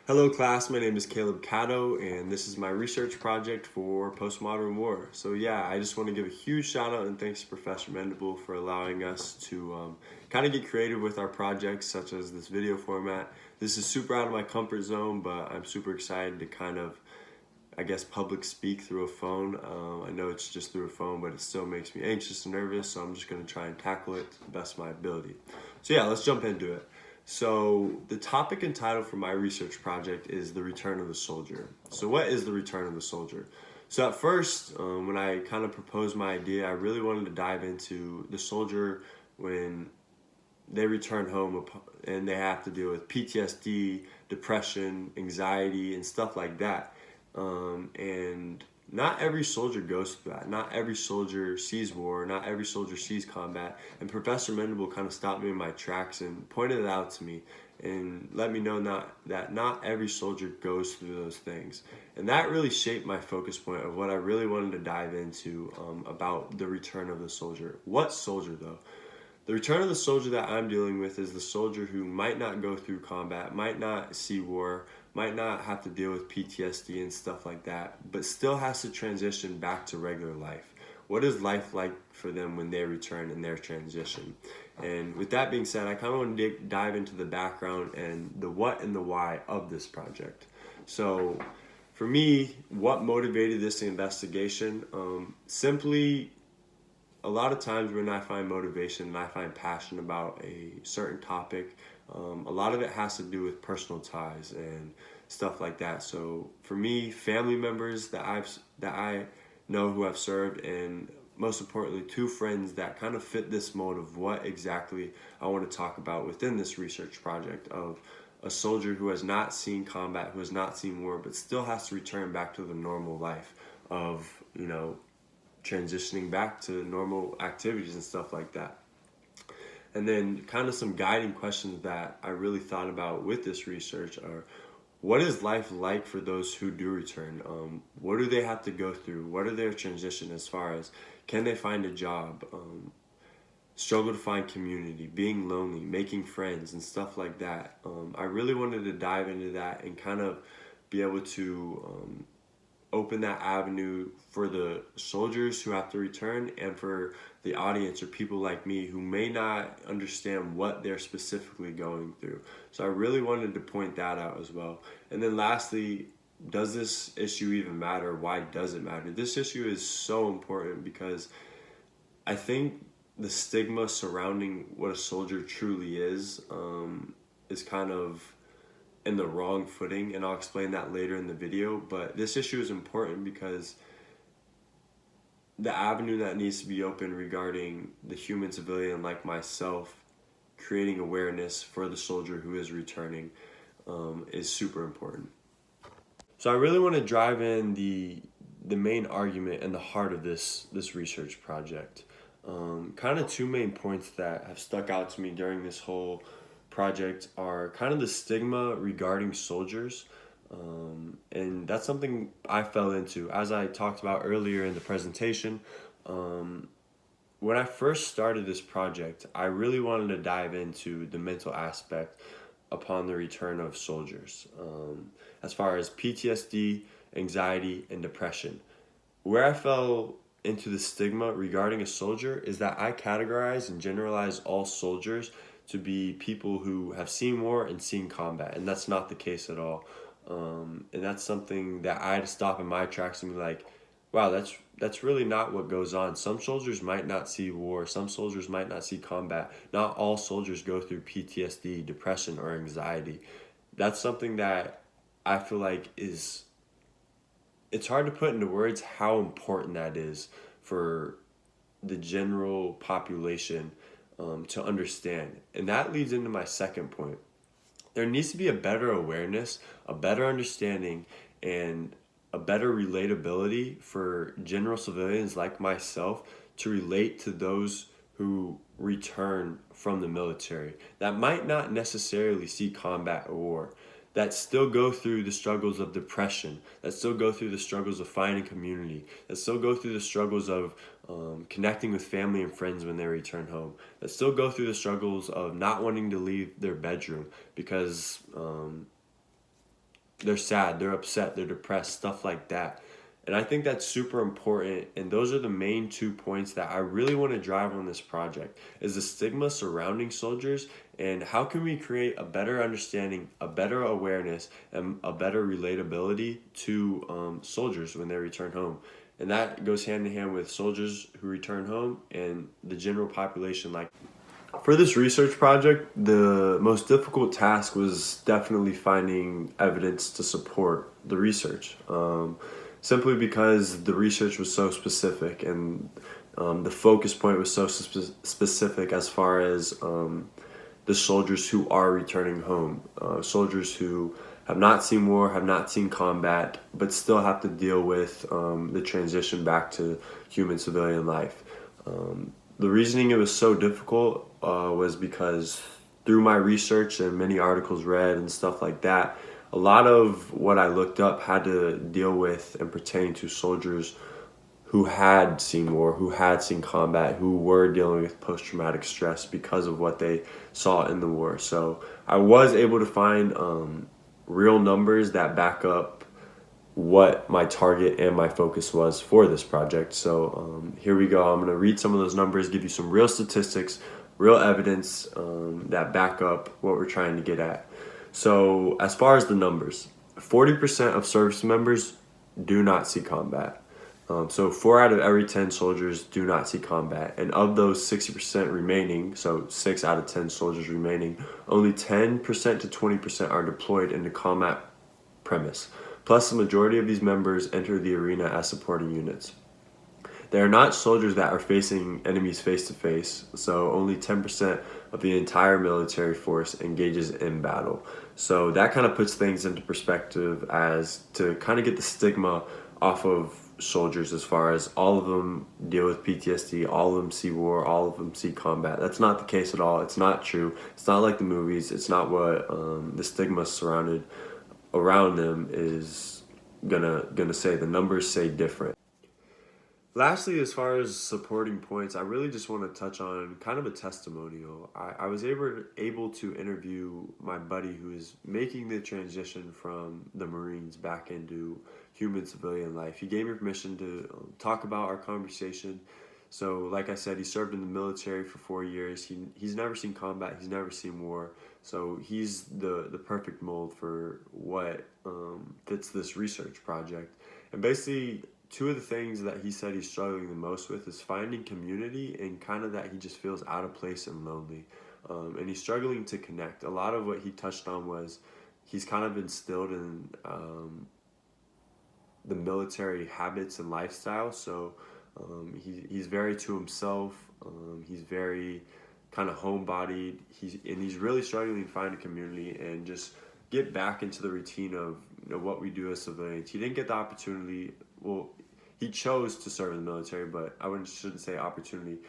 Hello class, my name is Caleb Cato and this is my research project for Postmodern War. So yeah, I just want to give a huge shout out and thanks to Professor Mendable for allowing us to kind of get creative with our projects such as this video format. This is super out of my comfort zone, but I'm super excited to kind of, I guess, public speak through a phone. I know it's just through a phone, but it still makes me anxious and nervous, so I'm just going to try and tackle it to the best of my ability. So yeah, let's jump into it. So the topic and title for my research project is The Return of the Soldier. So what is the return of the soldier? So at first, when I kind of proposed my idea, I really wanted to dive into the soldier when they return home and they have to deal with PTSD, depression, anxiety, and stuff like that. And not every soldier goes through that. Not every soldier sees war. Not every soldier sees combat. And Professor Mendable kind of stopped me in my tracks and pointed it out to me and let me know that not every soldier goes through those things. And that really shaped my focus point of what I really wanted to dive into about the return of the soldier. What soldier, though? The return of the soldier that I'm dealing with is the soldier who might not go through combat, might not see war, might not have to deal with PTSD and stuff like that, but still has to transition back to regular life. What is life like for them when they return in their transition? And with that being said, I kind of want to dive into the background and the what and the why of this project. So for me, what motivated this investigation? Simply a lot of times when I find motivation and I find passion about a certain topic, a lot of it has to do with personal ties and stuff like that. So for me, family members that I know who have served, and most importantly, two friends that kind of fit this mold of what exactly I want to talk about within this research project of a soldier who has not seen combat, who has not seen war, but still has to return back to the normal life of, transitioning back to normal activities and stuff like that. And then kind of some guiding questions that I really thought about with this research are, what is life like for those who do return? What do they have to go through? What are their transition as far as, can they find a job? Struggle to find community, being lonely, making friends, and stuff like that. I really wanted to dive into that and kind of be able to open that avenue for the soldiers who have to return and for the audience or people like me who may not understand what they're specifically going through. So I really wanted to point that out as well. And then lastly, does this issue even matter? Why does it matter? This issue is so important because I think the stigma surrounding what a soldier truly is kind of in the wrong footing, and I'll explain that later in the video. But this issue is important because the avenue that needs to be open regarding the human civilian like myself, creating awareness for the soldier who is returning, is super important. So I really want to drive in the main argument and the heart of this research project. Kind of two main points that have stuck out to me during this whole project are kind of the stigma regarding soldiers. And that's something I fell into. As I talked about earlier in the presentation, when I first started this project, I really wanted to dive into the mental aspect upon the return of soldiers, as far as PTSD, anxiety, and depression. Where I fell into the stigma regarding a soldier is that I categorize and generalize all soldiers to be people who have seen war and seen combat, and that's not the case at all. And that's something that I had to stop in my tracks and be like, wow, that's really not what goes on. Some soldiers might not see war, some soldiers might not see combat. Not all soldiers go through PTSD, depression, or anxiety. That's something that I feel like it's hard to put into words how important that is for the general population to understand. And that leads into my second point. There needs to be a better awareness, a better understanding, and a better relatability for general civilians like myself to relate to those who return from the military that might not necessarily see combat or war, that still go through the struggles of depression, that still go through the struggles of finding community, that still go through the struggles of connecting with family and friends when they return home, that still go through the struggles of not wanting to leave their bedroom because they're sad, they're upset, they're depressed, stuff like that. And I think that's super important. And those are the main 2 points that I really want to drive on this project is the stigma surrounding soldiers and how can we create a better understanding, a better awareness, and a better relatability to soldiers when they return home. And that goes hand in hand with soldiers who return home and the general population. Like for this research project, the most difficult task was definitely finding evidence to support the research. Simply because the research was so specific and the focus point was so specific as far as the soldiers who are returning home, soldiers who have not seen war, have not seen combat, but still have to deal with the transition back to human civilian life. The reasoning it was so difficult was because through my research and many articles read and stuff like that, a lot of what I looked up had to deal with and pertain to soldiers who had seen war, who had seen combat, who were dealing with post-traumatic stress because of what they saw in the war. So I was able to find real numbers that back up what my target and my focus was for this project. So here we go. I'm going to read some of those numbers, give you some real statistics, real evidence that back up what we're trying to get at. So as far as the numbers, 40% of service members do not see combat. So 4 out of every 10 soldiers do not see combat. And of those 60% remaining, so 6 out of 10 soldiers remaining, only 10% to 20% are deployed into combat premise. Plus, the majority of these members enter the arena as supporting units. They are not soldiers that are facing enemies face to face, so only 10% of the entire military force engages in battle. So that kind of puts things into perspective as to kind of get the stigma off of soldiers as far as all of them deal with PTSD, all of them see war, all of them see combat. That's not the case at all. It's not true. It's not like the movies. It's not what the stigma surrounded around them is gonna say. The numbers say different. Lastly, as far as supporting points, I really just want to touch on kind of a testimonial. I was able to interview my buddy who is making the transition from the Marines back into human civilian life. He gave me permission to talk about our conversation. So, like I said, he served in the military for 4 years. He's never seen combat. He's never seen war. So he's the perfect mold for what fits this research project. And basically, two of the things that he said he's struggling the most with is finding community and kind of that he just feels out of place and lonely. And he's struggling to connect. A lot of what he touched on was he's kind of instilled in the military habits and lifestyle. So he's very to himself. He's very kind of homebodied. He's really struggling to find a community and just get back into the routine of what we do as civilians. He didn't get the opportunity. Well, he chose to serve in the military, but shouldn't say opportunity.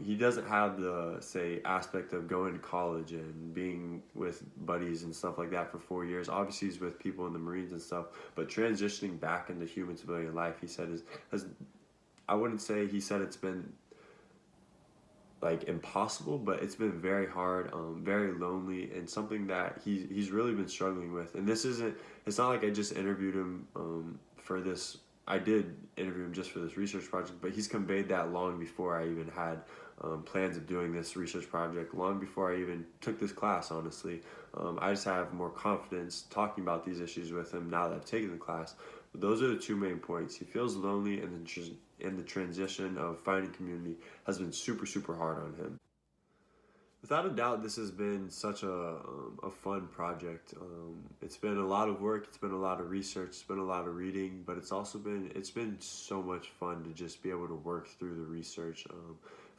He doesn't have the, say, aspect of going to college and being with buddies and stuff like that for 4 years. Obviously, he's with people in the Marines and stuff, but transitioning back into human civilian life, he said, I wouldn't say he said it's been like impossible, but it's been very hard, very lonely, and something that he's really been struggling with. And it's not like I just interviewed him for this. I did interview him just for this research project, but he's conveyed that long before I even had plans of doing this research project, long before I even took this class, honestly. I just have more confidence talking about these issues with him now that I've taken the class. But those are the two main points. He feels lonely, and the transition of finding community has been super, super hard on him. Without a doubt, this has been such a fun project. It's been a lot of work. It's been a lot of research. It's been a lot of reading, but it's been so much fun to just be able to work through the research,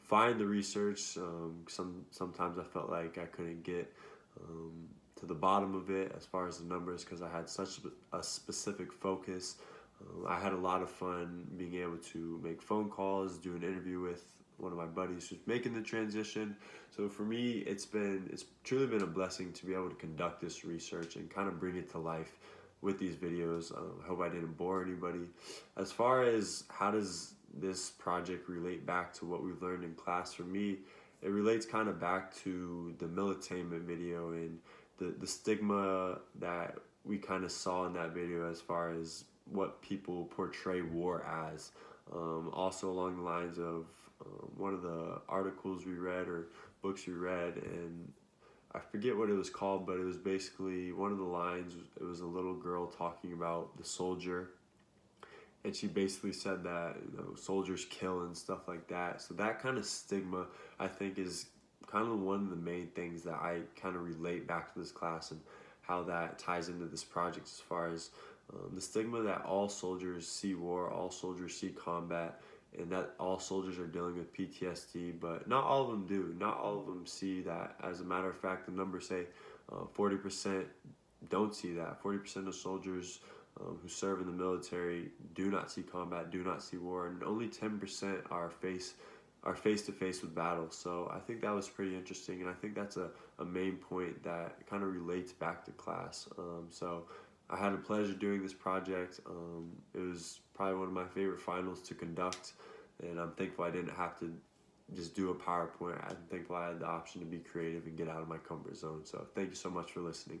find the research. Sometimes I felt like I couldn't get to the bottom of it as far as the numbers because I had such a specific focus. I had a lot of fun being able to make phone calls, do an interview with one of my buddies who's making the transition. So for me, it's truly been a blessing to be able to conduct this research and kind of bring it to life with these videos. I hope I didn't bore anybody. As far as how does this project relate back to what we've learned in class, for me, it relates kind of back to the militainment video and the stigma that we kind of saw in that video as far as what people portray war as. Also along the lines of one of the articles we read or books we read, and I forget what it was called, but it was basically one of the lines, it was a little girl talking about the soldier, and she basically said that, you know, soldiers kill and stuff like that. So that kind of stigma, I think, is kind of one of the main things that I kind of relate back to this class and how that ties into this project as far as the stigma that all soldiers see war, all soldiers see combat, and that all soldiers are dealing with PTSD, but not all of them do. Not all of them see that. As a matter of fact, the numbers say 40% don't see that. 40% of soldiers who serve in the military do not see combat, do not see war, and only 10% are face to face with battles. So I think that was pretty interesting, and I think that's a main point that kind of relates back to class. So I had a pleasure doing this project. It was probably one of my favorite finals to conduct, and I'm thankful I didn't have to just do a PowerPoint. I'm thankful I had the option to be creative and get out of my comfort zone. So thank you so much for listening.